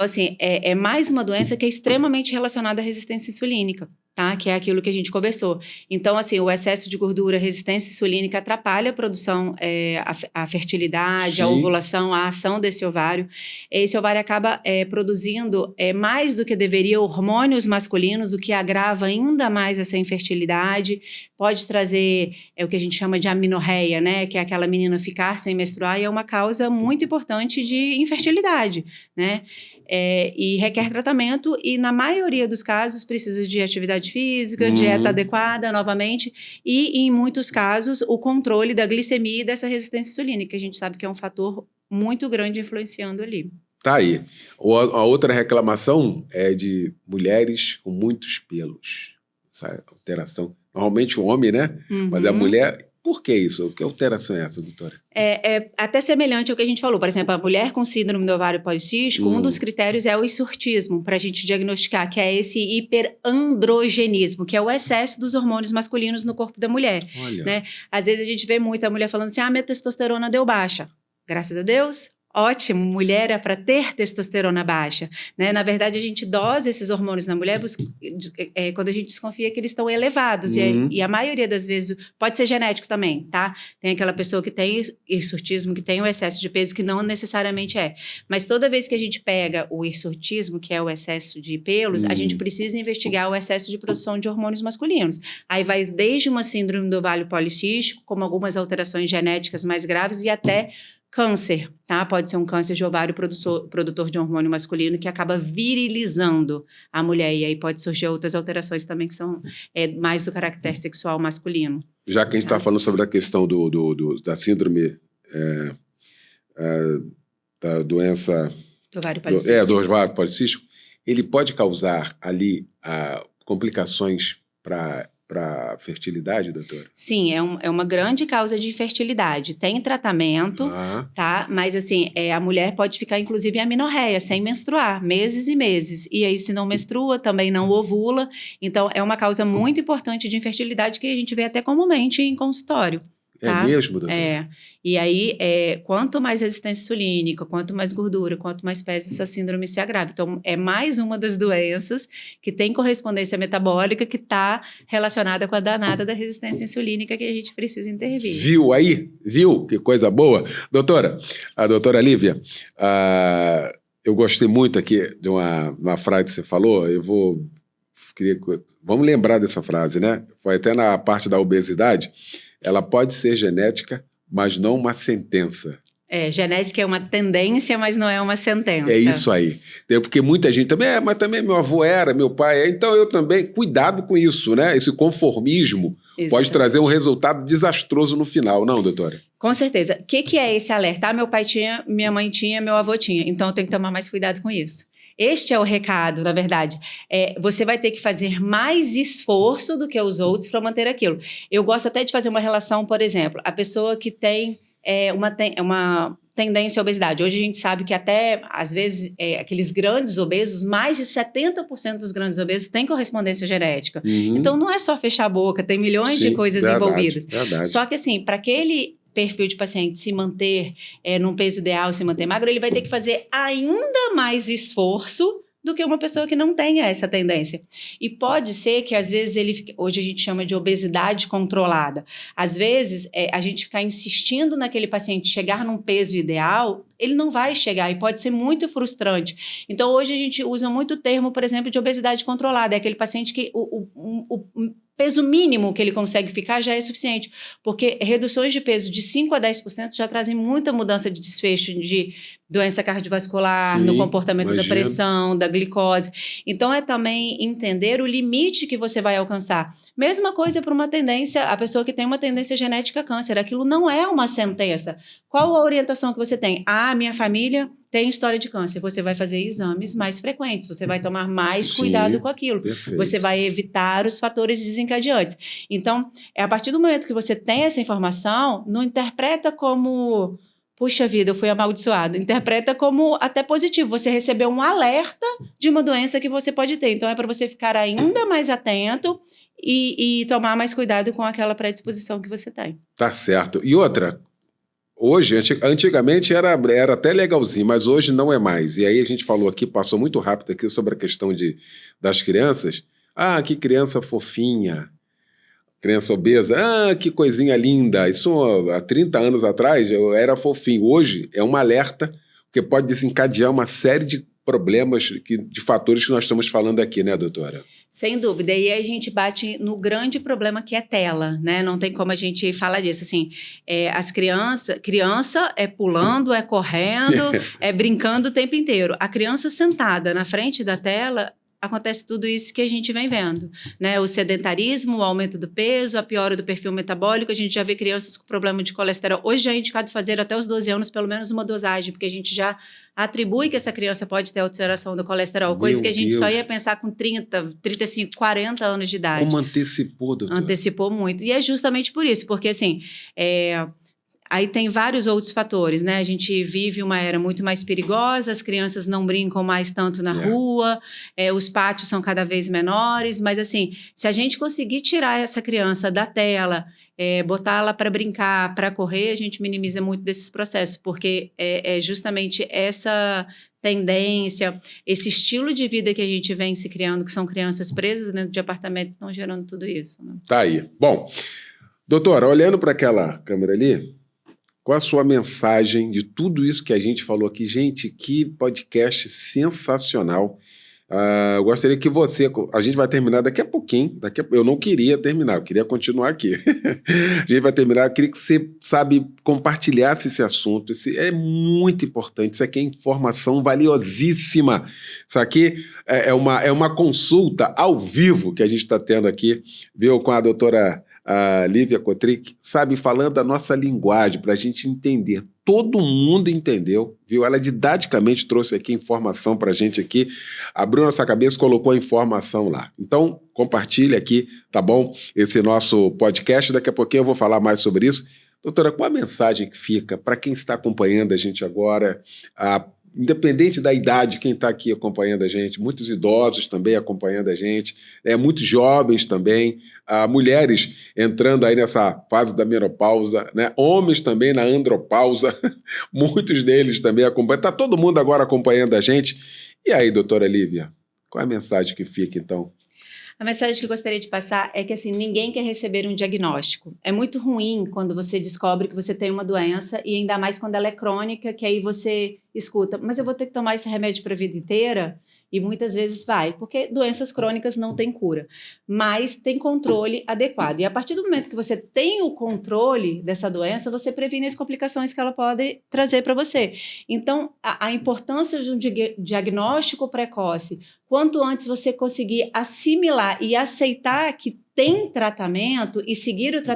assim, é mais uma doença que é extremamente relacionada à resistência insulínica, tá? Que é aquilo que a gente conversou. Então, assim, o excesso de gordura, resistência insulínica atrapalha a produção, a fertilidade, a ovulação, a ação desse ovário. Esse ovário acaba produzindo mais do que deveria hormônios masculinos, o que agrava ainda mais essa infertilidade. Pode trazer o que a gente chama de amenorreia, né? Que é aquela menina ficar sem menstruar, e é uma causa muito importante de infertilidade, né? E requer tratamento, e na maioria dos casos precisa de atividade física, dieta adequada, novamente, e em muitos casos o controle da glicemia e dessa resistência insulínica, que a gente sabe que é um fator muito grande influenciando ali. Tá aí. A outra reclamação é de mulheres com muitos pelos. Essa alteração. Normalmente o homem, né? Mas a mulher... Por que isso? Que alteração é essa, doutora? É até semelhante ao que a gente falou. Por exemplo, a mulher com síndrome do ovário policístico, um dos critérios é o hirsutismo, para a gente diagnosticar, que é esse hiperandrogenismo, que é o excesso dos hormônios masculinos no corpo da mulher. Olha. Né? Às vezes a gente vê muita mulher falando assim, minha testosterona deu baixa. Graças a Deus, ótimo, mulher é para ter testosterona baixa, né? Na verdade, a gente dosa esses hormônios na mulher quando a gente desconfia que eles estão elevados, e a maioria das vezes, pode ser genético também, tá? Tem aquela pessoa que tem hirsutismo, que tem o excesso de peso, que não necessariamente é. Mas toda vez que a gente pega o hirsutismo, que é o excesso de pelos, a gente precisa investigar o excesso de produção de hormônios masculinos. Aí vai desde uma síndrome do ovário policístico, como algumas alterações genéticas mais graves, e até câncer, tá? Pode ser um câncer de ovário produtor de hormônio masculino que acaba virilizando a mulher, e aí pode surgir outras alterações também que são mais do caractere sexual masculino. Já que a gente está falando sobre a questão da síndrome da doença do ovário policístico. Do ovário policístico, ele pode causar ali complicações para a fertilidade, doutora? Sim, é uma grande causa de infertilidade. Tem tratamento, tá? Mas, assim, a mulher pode ficar, inclusive, em amenorreia, sem menstruar, meses e meses. E aí, se não menstrua, também não ovula. Então, é uma causa muito importante de infertilidade que a gente vê até comumente em consultório. Tá? É mesmo, doutora? E aí, quanto mais resistência insulínica, quanto mais gordura, quanto mais peso, essa síndrome se agrava. Então, é mais uma das doenças que tem correspondência metabólica, que está relacionada com a danada da resistência insulínica, que a gente precisa intervir. Viu aí? Viu? Que coisa boa. Doutora, a doutora Lívia, eu gostei muito aqui de uma frase que você falou, vamos lembrar dessa frase, né? Foi até na parte da obesidade. Ela pode ser genética, mas não uma sentença. Genética é uma tendência, mas não é uma sentença. É isso aí. Porque muita gente também, mas também meu avô era, meu pai então eu também. Cuidado com isso, né? Esse conformismo pode trazer um resultado desastroso no final, não, doutora? Com certeza. O que é esse alerta? Meu pai tinha, minha mãe tinha, meu avô tinha. Então eu tenho que tomar mais cuidado com isso. Este é o recado, na verdade. Você vai ter que fazer mais esforço do que os outros para manter aquilo. Eu gosto até de fazer uma relação, por exemplo, a pessoa que tem uma tendência à obesidade. Hoje a gente sabe que até, às vezes, aqueles grandes obesos, mais de 70% dos grandes obesos têm correspondência genética. Então, não é só fechar a boca, tem milhões de coisas envolvidas. Verdade. Só que, assim, para aquele perfil de paciente se manter num peso ideal, se manter magro, ele vai ter que fazer ainda mais esforço do que uma pessoa que não tenha essa tendência. E pode ser que, às vezes, hoje a gente chama de obesidade controlada. Às vezes, a gente ficar insistindo naquele paciente chegar num peso ideal, ele não vai chegar, e pode ser muito frustrante. Então, hoje a gente usa muito o termo, por exemplo, de obesidade controlada. É aquele paciente que o peso mínimo que ele consegue ficar já é suficiente, porque reduções de peso de 5% a 10% já trazem muita mudança de desfecho de doença cardiovascular, no comportamento da pressão, da glicose. Então, é também entender o limite que você vai alcançar. Mesma coisa para uma tendência, a pessoa que tem uma tendência genética a câncer, aquilo não é uma sentença. Qual a orientação que você tem? Minha família tem história de câncer, você vai fazer exames mais frequentes, você vai tomar mais cuidado com aquilo, você vai evitar os fatores desencadeantes. Então, a partir do momento que você tem essa informação, não interpreta como, puxa vida, eu fui amaldiçoado, interpreta como até positivo, você recebeu um alerta de uma doença que você pode ter, então é para você ficar ainda mais atento e tomar mais cuidado com aquela predisposição que você tem. Tá certo. E outra, hoje, antigamente era até legalzinho, mas hoje não é mais. E aí a gente falou aqui, passou muito rápido aqui sobre a questão das crianças. Ah, que criança fofinha, criança obesa. Ah, que coisinha linda. Isso há 30 anos atrás eu era fofinho. Hoje é um alerta, porque pode desencadear uma série de problemas, de fatores que nós estamos falando aqui, né, doutora? Sem dúvida. E aí a gente bate no grande problema que é tela, né? Não tem como a gente falar disso. Assim, as criança é pulando, é correndo, é brincando o tempo inteiro. A criança sentada na frente da tela, acontece tudo isso que a gente vem vendo, né? O sedentarismo, o aumento do peso, a piora do perfil metabólico. A gente já vê crianças com problema de colesterol. Hoje já é indicado fazer até os 12 anos pelo menos uma dosagem, porque a gente já atribui que essa criança pode ter alteração do colesterol, coisa que a gente só ia pensar com 30, 35, 40 anos de idade. Como antecipou, doutor? Antecipou muito. E é justamente por isso, porque assim... Aí tem vários outros fatores, né? A gente vive uma era muito mais perigosa, as crianças não brincam mais tanto na rua, os pátios são cada vez menores, mas assim, se a gente conseguir tirar essa criança da tela, botá-la para brincar, para correr, a gente minimiza muito desses processos, porque é justamente essa tendência, esse estilo de vida que a gente vem se criando, que são crianças presas dentro de apartamento, estão gerando tudo isso. Né? Tá aí. Bom, doutora, olhando para aquela câmera ali, qual a sua mensagem de tudo isso que a gente falou aqui? Gente, que podcast sensacional. Eu gostaria que você... A gente vai terminar daqui a pouquinho. Eu não queria terminar, eu queria continuar aqui. A gente vai terminar. Eu queria que você, compartilhasse esse assunto. É muito importante. Isso aqui é informação valiosíssima. Isso aqui é uma consulta ao vivo que a gente está tendo aqui, viu, com a doutora... A Lívia Kotrick, falando a nossa linguagem, para a gente entender. Todo mundo entendeu, viu? Ela didaticamente trouxe aqui informação para a gente aqui, abriu nossa cabeça, colocou a informação lá. Então, compartilha aqui, tá bom? Esse nosso podcast, daqui a pouquinho eu vou falar mais sobre isso. Doutora, qual a mensagem que fica para quem está acompanhando a gente agora, independente da idade, quem está aqui acompanhando a gente, muitos idosos também acompanhando a gente, muitos jovens também, mulheres entrando aí nessa fase da menopausa, né? Homens também na andropausa, muitos deles também acompanham, está todo mundo agora acompanhando a gente. E aí, doutora Lívia, qual é a mensagem que fica, então? A mensagem que eu gostaria de passar é que, assim, ninguém quer receber um diagnóstico. É muito ruim quando você descobre que você tem uma doença e ainda mais quando ela é crônica, que aí você escuta, mas eu vou ter que tomar esse remédio para a vida inteira? E muitas vezes vai, porque doenças crônicas não têm cura, mas tem controle adequado. E a partir do momento que você tem o controle dessa doença, você previne as complicações que ela pode trazer para você. Então, a importância de um diagnóstico precoce, quanto antes você conseguir assimilar e aceitar que tem tratamento e seguir o tratamento